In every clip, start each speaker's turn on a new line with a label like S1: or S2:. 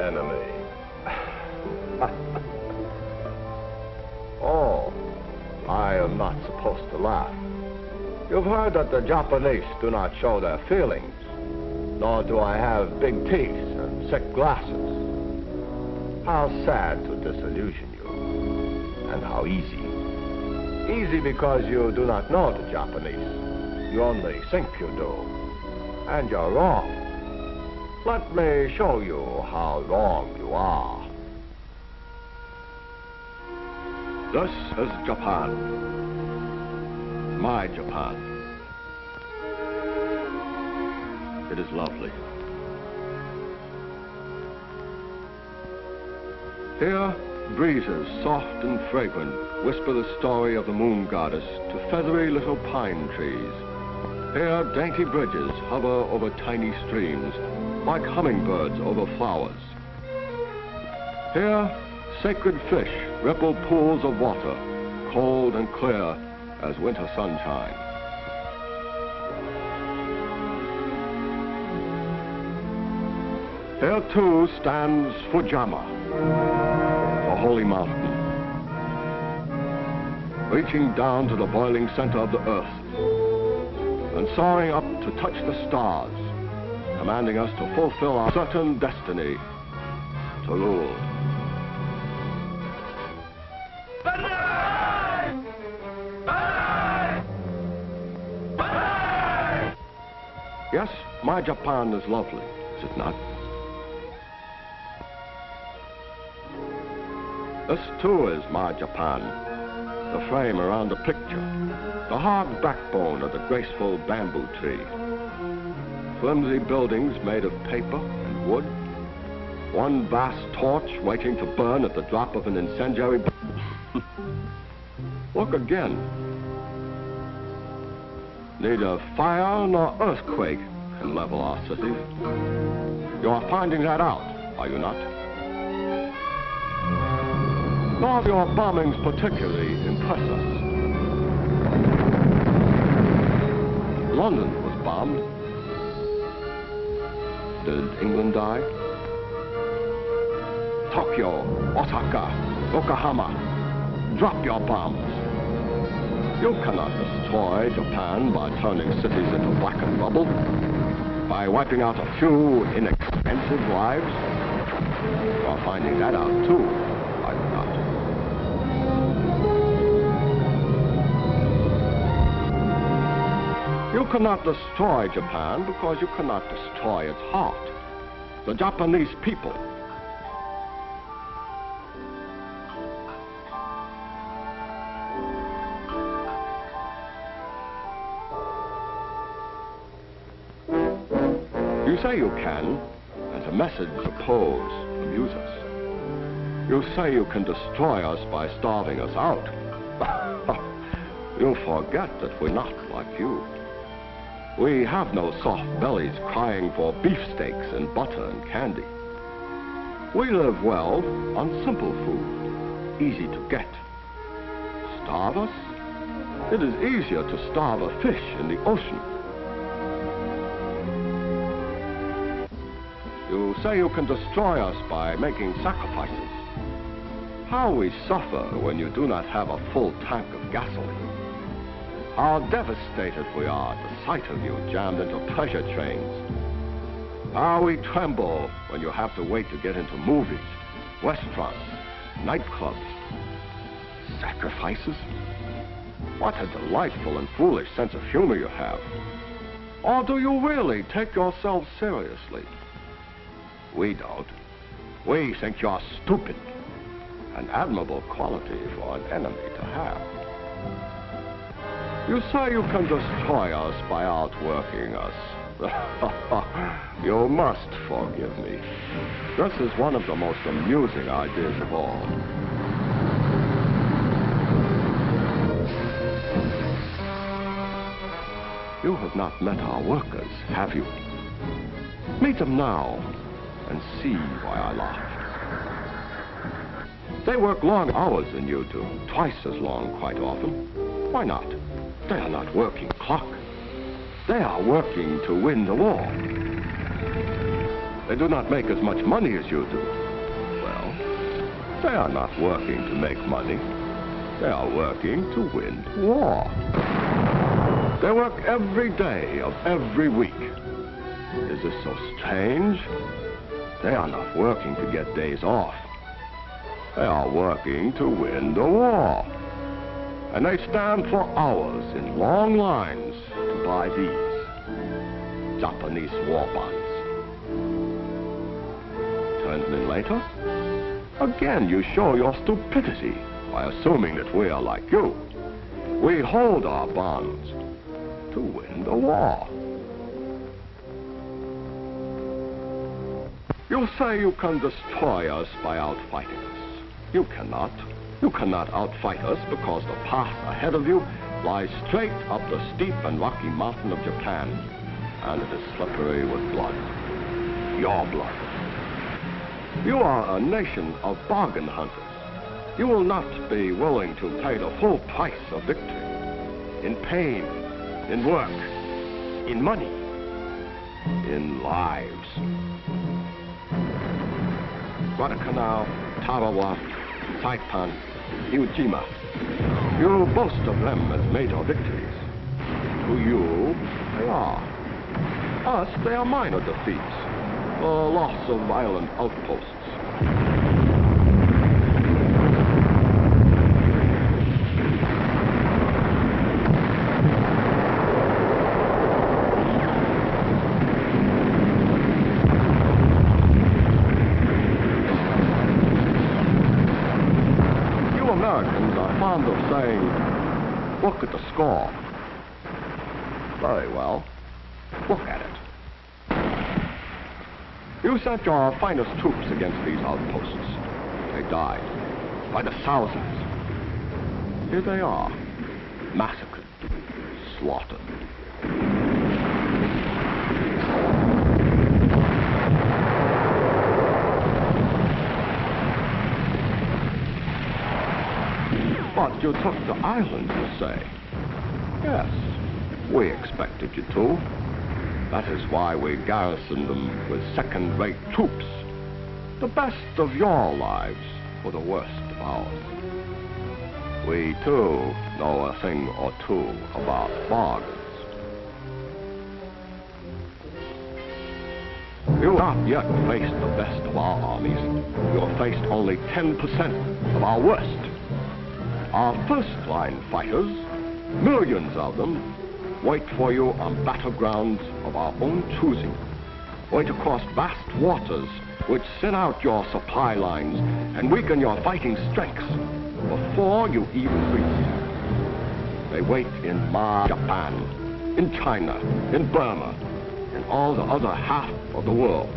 S1: enemy. Oh, I am not supposed to laugh. You've heard that the Japanese do not show their feelings, nor do I have big teeth and thick glasses. How sad to disillusion you, and how easy. Easy because you do not know the Japanese. You only think you do, and you're wrong. Let me show you how wrong you are.
S2: This is Japan. My Japan. It is lovely. Here, breezes, soft and fragrant, whisper the story of the moon goddess to feathery little pine trees. Here, dainty bridges hover over tiny streams, like hummingbirds over flowers. Here, sacred fish ripple pools of water, cold and clear as winter sunshine. Here, too, stands Fujiyama, the holy mountain, reaching down to the boiling center of the earth and soaring up to touch the stars, commanding us to fulfill our certain destiny to rule. Yes, my Japan is lovely, is it not? This too is my Japan, the frame around the picture, the hard backbone of the graceful bamboo tree. Flimsy buildings made of paper and wood, one vast torch waiting to burn at the drop of an incendiary Look again. Neither fire nor earthquake can level our cities. You are finding that out, are you not? Nor do your bombings particularly impress us. London was bombed. Did England die? Tokyo, Osaka, Yokohama, drop your bombs. You cannot destroy Japan by turning cities into blackened rubble, by wiping out a few inexpensive lives. You are finding that out too, are you not? You cannot destroy Japan because you cannot destroy its heart, the Japanese people. You say you can, and the message you pose amuse us. You say you can destroy us by starving us out. You forget that we're not like you. We have no soft bellies crying for beefsteaks and butter and candy. We live well on simple food, easy to get. Starve us? It is easier to starve a fish in the ocean. You say you can destroy us by making sacrifices. How we suffer when you do not have a full tank of gasoline. How devastated we are at the sight of you jammed into pleasure trains. How we tremble when you have to wait to get into movies, restaurants, nightclubs. Sacrifices? What a delightful and foolish sense of humor you have. Or do you really take yourselves seriously? We don't. We think you're stupid. An admirable quality for an enemy to have. You say you can destroy us by outworking us. You must forgive me. This is one of the most amusing ideas of all. You have not met our workers, have you? Meet them now and see why I laughed. They work long hours than you do, twice as long quite often. Why not? They are not working clock. They are working to win the war. They do not make as much money as you do. Well, they are not working to make money. They are working to win war. They work every day of every week. Is this so strange? They are not working to get days off. They are working to win the war. And they stand for hours in long lines to buy these Japanese war bonds. Turns in later, again you show your stupidity by assuming that we are like you. We hold our bonds to win the war. You say you can destroy us by outfighting us. You cannot. You cannot outfight us because the path ahead of you lies straight up the steep and rocky mountain of Japan, and it is slippery with blood. Your blood. You are a nation of bargain hunters. You will not be willing to pay the full price of victory. In pain, in work, in money, in lives. Guadalcanal, Tarawa, Saipan, Iwo Jima. You boast of them as major victories. To you, they are. Us, they are minor defeats. The loss of island outposts. Americans are fond of saying, look at the score. Very well, look at it. You sent your finest troops against these outposts. They died by the thousands. Here they are, massacred, slaughtered. But you took the island, you say? Yes, we expected you to. That is why we garrisoned them with second-rate troops. The best of your lives for the worst of ours. We, too, know a thing or two about bargains. You have not yet faced the best of our armies. You have faced only 10% of our worst. Our first-line fighters, millions of them, wait for you on battlegrounds of our own choosing. Wait across vast waters which thin out your supply lines and weaken your fighting strengths before you even reach. They wait in Japan, in China, in Burma, and all the other half of the world.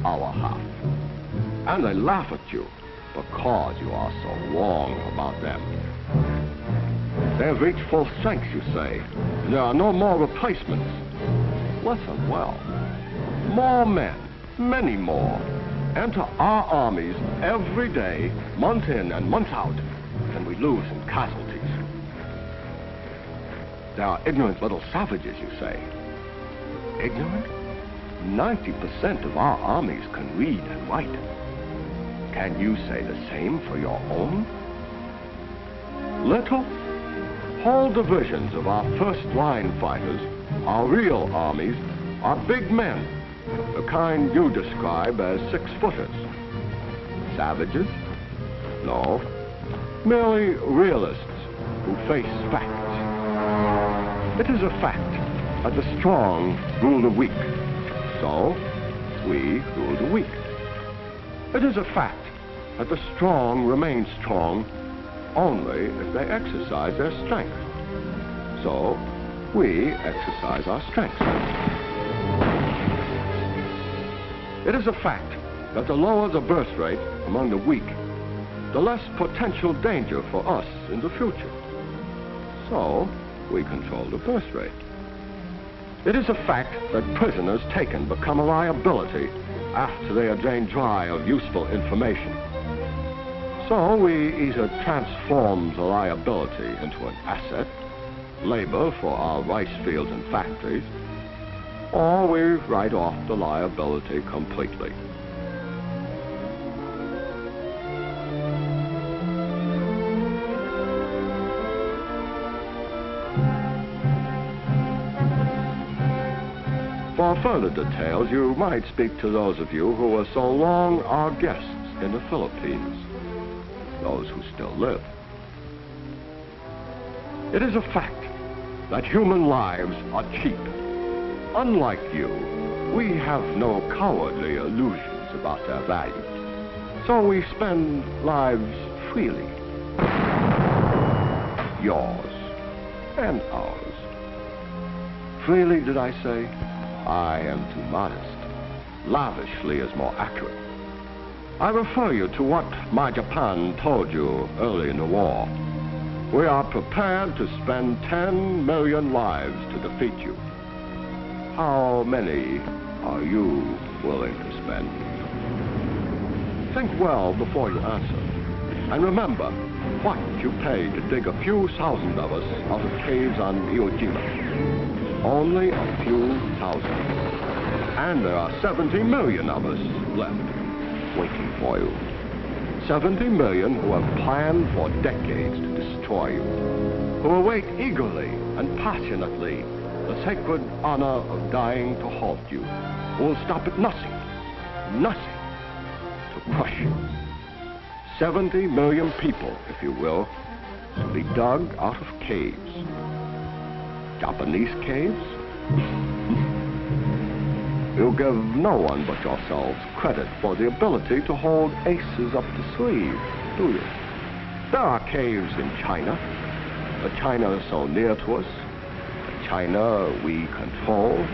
S2: Our half. And they laugh at you because you are so wrong about them. They have reached full strength, you say. There are no more replacements. Listen well. More men, many more, enter our armies every day, month in and month out, than we lose in casualties. They are ignorant little savages, you say. Ignorant? 90% of our armies can read and write. Can you say the same for your own? Little, whole divisions of our first-line fighters, our real armies, are big men, the kind you describe as six-footers. Savages? No, merely realists who face facts. It is a fact that the strong rule the weak, so we rule the weak. It is a fact that the strong remain strong only if they exercise their strength. So, we exercise our strength. It is a fact that the lower the birth rate among the weak, the less potential danger for us in the future. So, we control the birth rate. It is a fact that prisoners taken become a liability after they are drained dry of useful information. So we either transform the liability into an asset, labor for our rice fields and factories, or we write off the liability completely. For further details, you might speak to those of you who were so long our guests in the Philippines, those who still live. It is a fact that human lives are cheap. Unlike you, we have no cowardly illusions about their value. So we spend lives freely. Yours and ours. Freely, did I say? I am too modest. Lavishly is more accurate. I refer you to what my Japan told you early in the war. We are prepared to spend 10 million lives to defeat you. How many are you willing to spend? Think well before you answer. And remember what you paid to dig a few thousand of us out of caves on Iwo Jima. Only a few thousand. And there are 70 million of us left, waiting for you. 70 million who have planned for decades to destroy you, who await eagerly and passionately the sacred honor of dying to halt you, who will stop at nothing to crush you. 70 million people, if you will, to be dug out of caves. Japanese caves? You give no one but yourselves credit for the ability to hold aces up the sleeve, do you? There are caves in China. The China is so near to us. The China we control.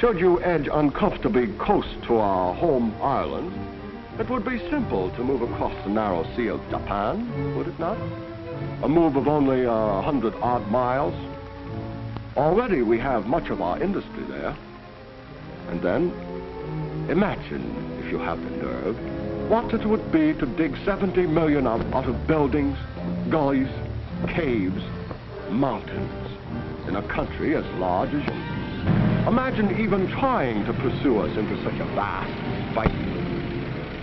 S2: Should you edge uncomfortably close to our home island, it would be simple to move across the narrow sea of Japan, would it not? A move of only 100-odd miles. Already we have much of our industry there. And then, imagine, if you have the nerve, what it would be to dig 70 million out of buildings, gullies, caves, mountains, in a country as large as yours. Imagine even trying to pursue us into such a vast fight.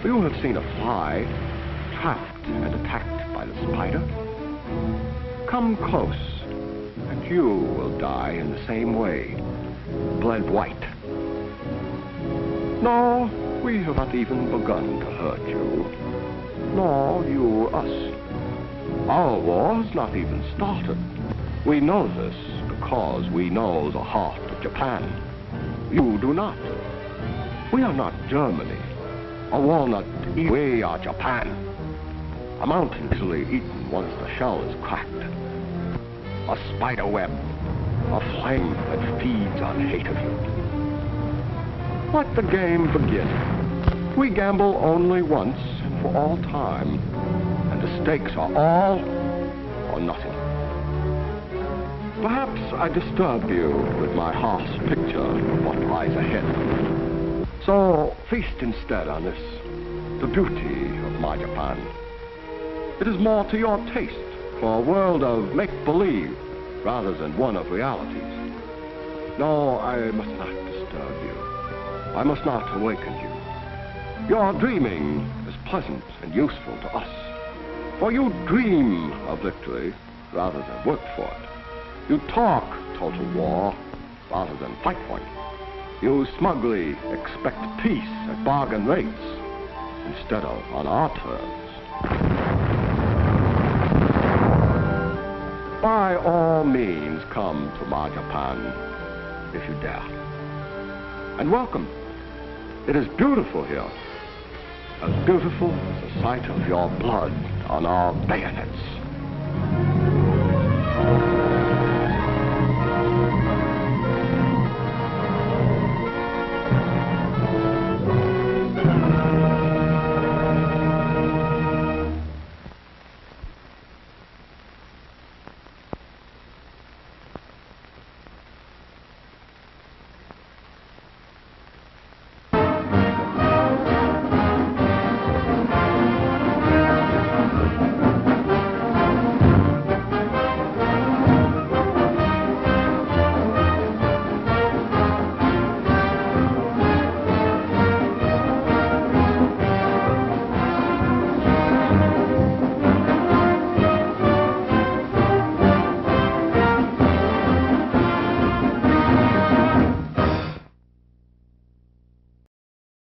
S2: You have seen a fly trapped and attacked by the spider. Come close, and you will die in the same way, bled white. No, we have not even begun to hurt you, nor you us. Our war has not even started. We know this because we know the heart of Japan. You do not. We are not Germany. A walnut, we are Japan. A mountain easily eaten once the shell is cracked. A spider web, a flame that feeds on hate of you. Let the game begin. We gamble only once and for all time, and the stakes are all or nothing. Perhaps I disturb you with my harsh picture of what lies ahead. So feast instead on this, the beauty of my Japan. It is more to your taste for a world of make-believe rather than one of realities. No, I must not disturb you. I must not awaken you. Your dreaming is pleasant and useful to us, for you dream of victory rather than work for it. You talk total war rather than fight for it. You smugly expect peace at bargain rates instead of on our terms. By all means, come to my Japan, if you dare. And welcome. It is beautiful here. As beautiful as the sight of your blood on our bayonets.